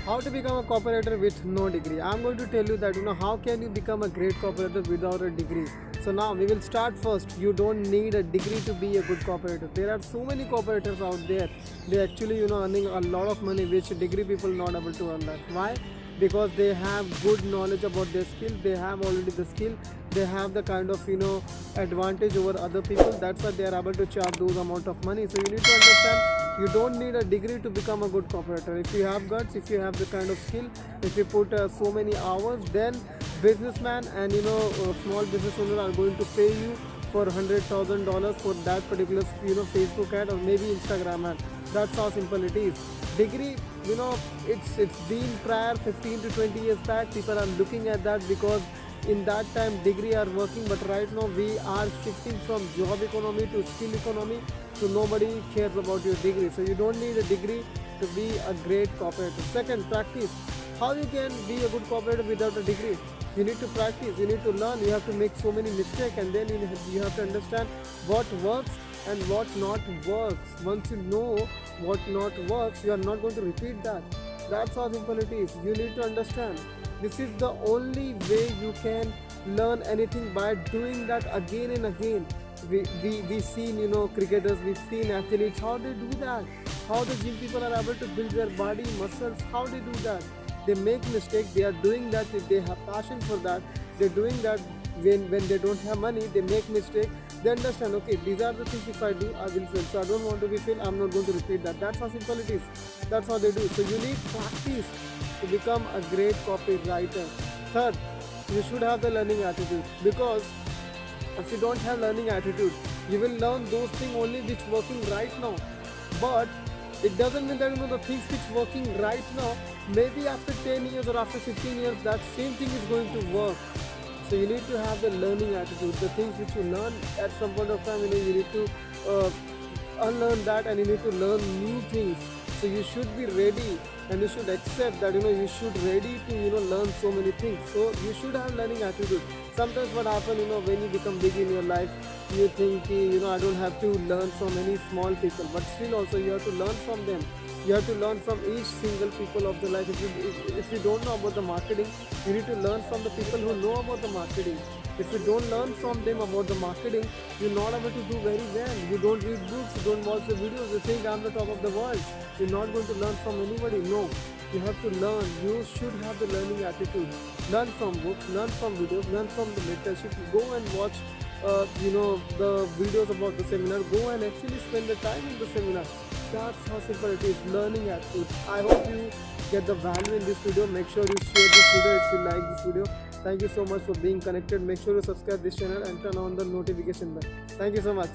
How to become a copywriter with no degree? I'm going to tell you that how can you become a great copywriter without a degree. So now we will start first. You don't need a degree to be a good copywriter. There are so many copywriters out there. They actually earning a lot of money, which degree people not able to earn that. Why? Because they have good knowledge about their skill. They have already the skill. They have the kind of advantage over other people. That's why they are able to charge those amount of money. So you need to understand, you don't need a degree to become a good copywriter. If you have guts, if you have the kind of skill, if you put so many hours, then businessman and small business owner are going to pay you for $100,000 for that particular Facebook ad or maybe Instagram ad. That's how simple it is. Degree, it's been prior 15 to 20 years back. People are looking at that because in that time degree are working, but right now we are shifting from job economy to skill economy. So nobody cares about your degree. So you don't need a degree to be a great copywriter. Second, practice. How you can be a good copywriter without a degree? You need to practice, you need to learn, you have to make so many mistakes, and then you have to understand what works and what not works. Once you know what not works, you are not going to repeat that. That's how simple it is. You need to understand, this is the only way you can learn anything, by doing that again and again. We've seen cricketers, we've seen athletes, how they do that, how the gym people are able to build their body muscles, how they do that. They make mistakes, they are doing that if they have passion for that. They're doing that when they don't have money, they make mistakes. They understand, okay, these are the things, if I do, I will fail. So I don't want to be fail, I'm not going to repeat that. That's how simple it is. That's how they do. So you need practice to become a great copywriter. Third, you should have the learning attitude, because if you don't have learning attitude, you will learn those things only which working right now. But it doesn't mean that the things which working right now, maybe after 10 years or after 15 years, that same thing is going to work. So you need to have the learning attitude. The things which you learn at some point of time, you need to unlearn that, and you need to learn new things. So you should be ready, and you should accept that you should ready to learn so many things. So you should have learning attitude. Sometimes what happens, when you become big in your life, you think I don't have to learn from any small people, but still also you have to learn from them. You have to learn from each single people of the life. If you don't know about the marketing, you need to learn from the people who know about the marketing. If you don't learn from them about the marketing, you're not able to do very well. You don't read books, you don't watch the videos, you think I'm the top of the world. You're not going to learn from anybody. No, you have to learn. You should have the learning attitude. Learn from books, learn from videos, learn from the mentorship. Go and watch the videos about the seminar. Go and actually spend the time in the seminar. That's how simple it is. Learning attitude. I hope you get the value in this video. Make sure you share this video if you like this video. Thank you so much for being connected. Make sure you subscribe this channel and turn on the notification bell. Thank you so much.